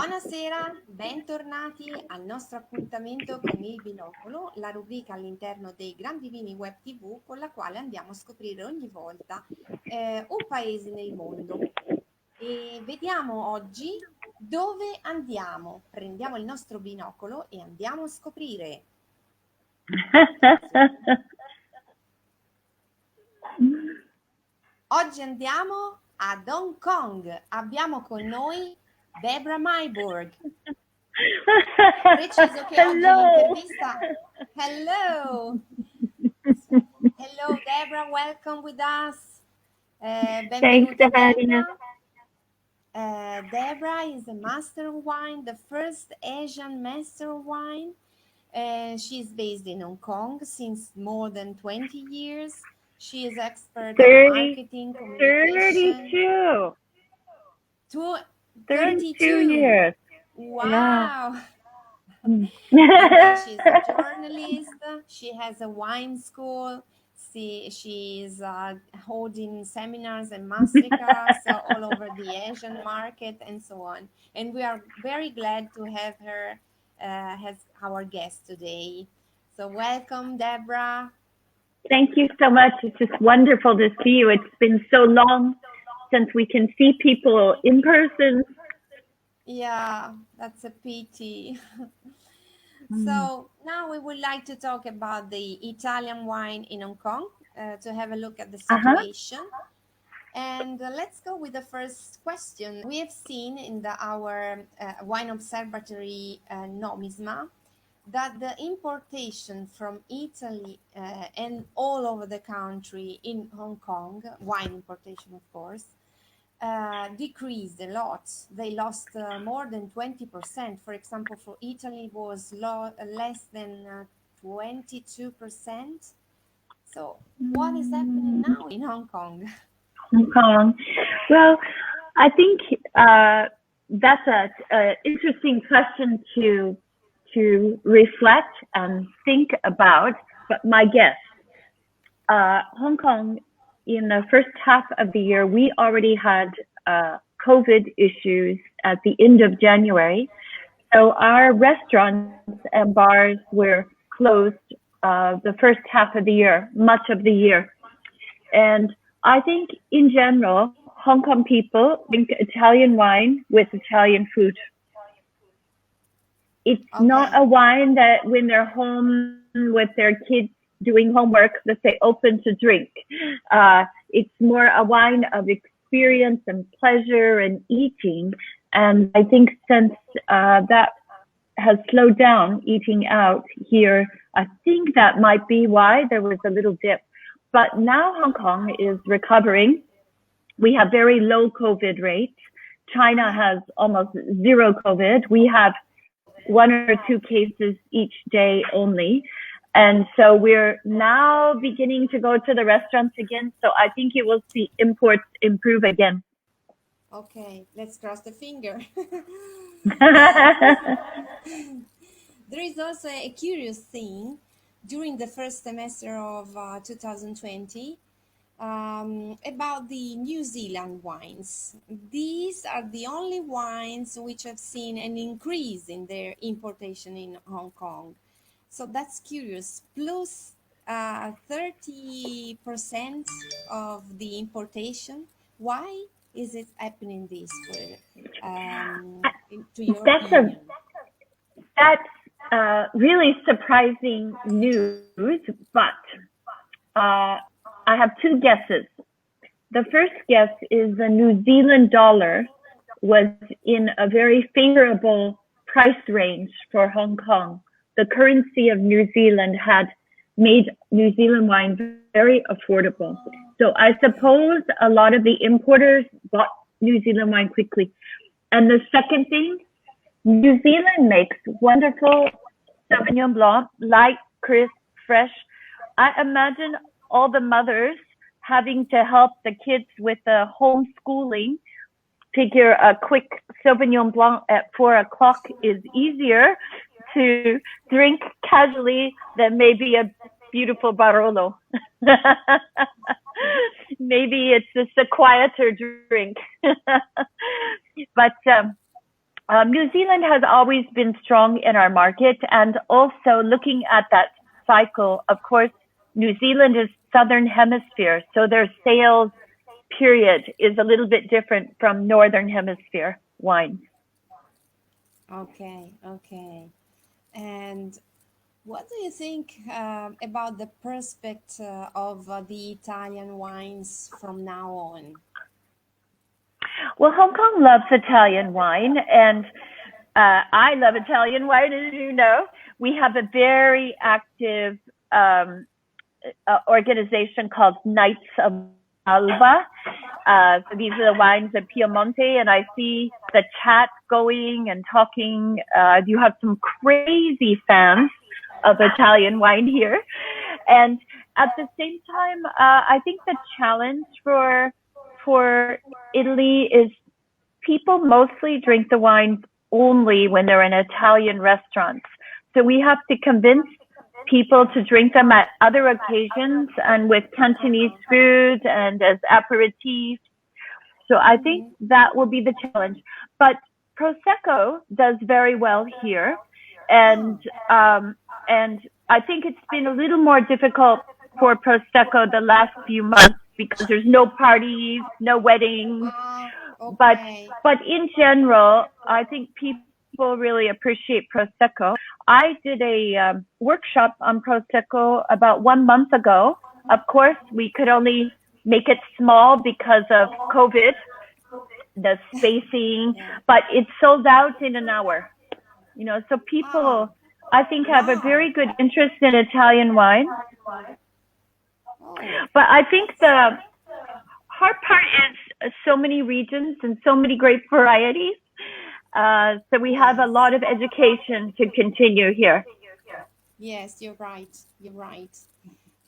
Buonasera, bentornati al nostro appuntamento con il Binocolo, la rubrica all'interno dei Grandi Vini Web TV con la quale andiamo a scoprire ogni volta un paese nel mondo. E vediamo oggi dove andiamo. Prendiamo il nostro binocolo e andiamo a scoprire. Oggi andiamo ad Hong Kong. Abbiamo con noi Debra Meiburg. Preciso che oggi l'intervista. Hello. Hello, Debra. Welcome with us. Thanks, Debra. Debra is a master of wine, the first Asian master of wine. She's based in Hong Kong since more than 20 years. She is expert in marketing, communication. 32 years. Wow. Yeah. She's a journalist. She has a wine school. She's holding seminars and masterclass all over the Asian market and so on. And we are very glad to have her as our guest today. So welcome, Debra. Thank you so much. It's just wonderful to see you. It's been so long since we can see people in person. Yeah, that's a pity. So now we would like to talk about the Italian wine in Hong Kong, to have a look at the situation. And let's go with the first question. We have seen in our wine observatory Nomisma that the importation from Italy and all over the country in Hong Kong, wine importation of course, decreased a lot. They lost more than 20%. For example, for Italy was less than 22%. So what is happening now in Hong Kong? Hong Kong. Well, I think that's an interesting question to reflect and think about. But my guess, Hong Kong, in the first half of the year, we already had COVID issues at the end of January. So our restaurants and bars were closed the first half of the year, much of the year. And I think in general, Hong Kong people drink Italian wine with Italian food. It's not a wine that when they're home with their kids doing homework that they open to drink. It's more a wine of experience and pleasure and eating. And I think since that has slowed down eating out here, I think that might be why there was a little dip. But now Hong Kong is recovering. We have very low COVID rates. China has almost zero COVID. We have 1 or 2 cases each day only. And so we're now beginning to go to the restaurants again. So I think you will see imports improve again. Okay, let's cross the finger. There is also a curious thing during the first semester of 2020 about the New Zealand wines. These are the only wines which have seen an increase in their importation in Hong Kong. So that's curious, plus 30% of the importation. Why is it happening this way? To your opinion? That's really surprising news, but I have 2 guesses. The first guess is the New Zealand dollar was in a very favorable price range for Hong Kong. The currency of New Zealand had made New Zealand wine very affordable. So I suppose a lot of the importers bought New Zealand wine quickly. And the second thing, New Zealand makes wonderful Sauvignon Blanc, light, crisp, fresh. I imagine all the mothers having to help the kids with the homeschooling. Figure a quick Sauvignon Blanc at 4 o'clock is easier to drink casually than maybe a beautiful Barolo. Maybe it's just a quieter drink. But New Zealand has always been strong in our market, and also looking at that cycle, of course, New Zealand is Southern Hemisphere, so their sales period is a little bit different from Northern Hemisphere wine. Okay, okay. And what do you think about the prospect of the Italian wines from now on? Well, Hong Kong loves Italian wine, and I love Italian wine, as you know. We have a very active organization called Knights of Alba. So these are the wines of Piemonte, and I see the chat going and talking. You have some crazy fans of Italian wine here. And at the same time, I think the challenge for Italy is people mostly drink the wine only when they're in Italian restaurants. So we have to convince people to drink them at other occasions and with Cantonese food and as aperitifs. So I think that will be the challenge. But Prosecco does very well here. And I think it's been a little more difficult for Prosecco the last few months because there's no parties, no weddings. Okay. But in general, I think people really appreciate Prosecco. I did a workshop on Prosecco about 1 month ago. Of course, we could only make it small because of COVID, the spacing, but it sold out in an hour. So people, I think, have a very good interest in Italian wine. But I think the hard part is so many regions and so many great varieties. So we have a lot of education to continue here. Yes, you're right. You're right.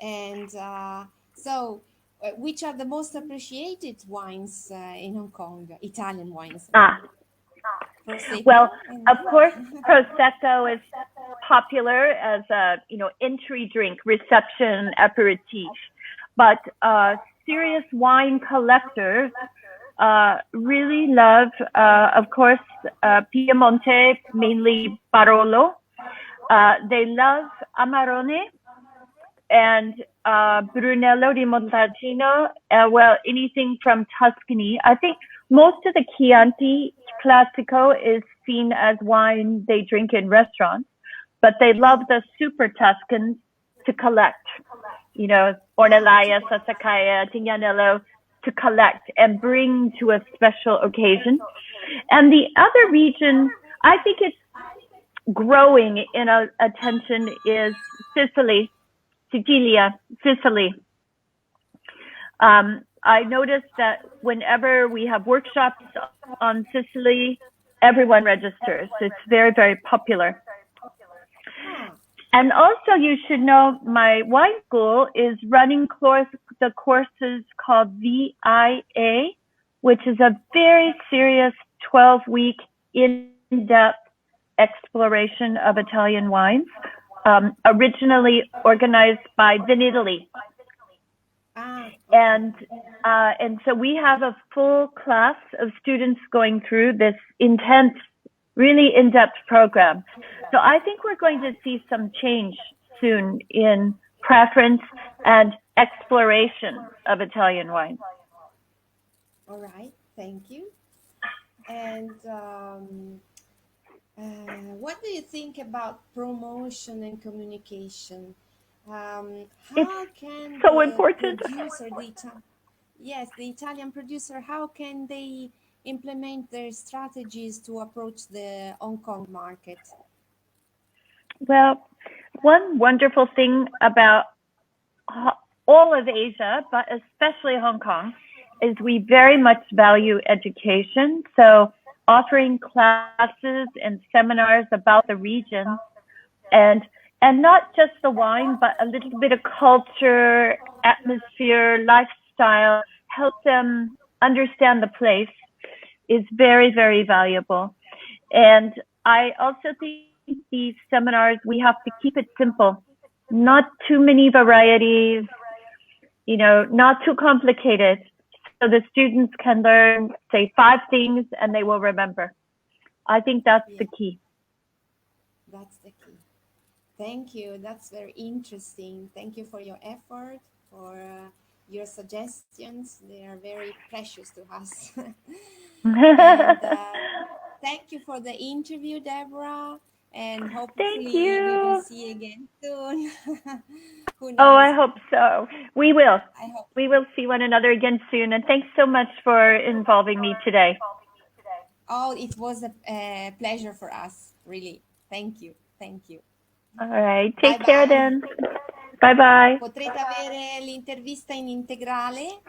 And so, which are the most appreciated wines in Hong Kong? Italian wines. Prosecco. Well, of course, Prosecco is popular as a entry drink, reception aperitif. But serious wine collectors really love, of course, Piemonte, mainly Barolo. They love Amarone and Brunello di Montalcino. Well, anything from Tuscany. I think most of the Chianti Classico is seen as wine they drink in restaurants, but they love the super Tuscans to collect. Ornellaia, Sassicaia, Tignanello, to collect and bring to a special occasion. And the other region, I think it's growing in attention, is Sicily, Sicily. I noticed that whenever we have workshops on Sicily, everyone registers. It's very, very popular. And also, you should know, my wine school is running the courses called VIA, which is a very serious 12-week in-depth exploration of Italian wines, originally organized by Vinitaly. And so we have a full class of students going through this intense, really in-depth program. So I think we're going to see some change soon in preference and exploration of Italian wine. All right, thank you. And what do you think about promotion and communication? How can so the important. producer, the Italian producer, how can they implement their strategies to approach the Hong Kong market? Well, one wonderful thing about all of Asia, but especially Hong Kong, is we very much value education. So offering classes and seminars about the region, and not just the wine, but a little bit of culture, atmosphere, lifestyle, help them understand the place, is very, very valuable. And I also think these seminars, we have to keep it simple. Not too many varieties, not too complicated. So the students can learn, say, 5 things and they will remember. I think that's Yeah, the key. that's the key. Thank you. That's very interesting. Thank you for your effort, for your suggestions. They are very precious to us. And thank you for the interview, Deborah. And Thank hopefully we will you. see you again soon. Who Oh, knows? I hope so. We will. I hope. We will see one another again soon. And thanks so much for involving me today. Oh, it was a pleasure for us, really. Thank you. Thank you. All right. Bye Take care bye. then. Bye bye. Potrete avere l'intervista in integrale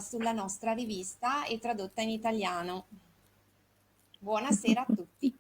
sulla nostra rivista e tradotta in italiano. Buonasera a tutti.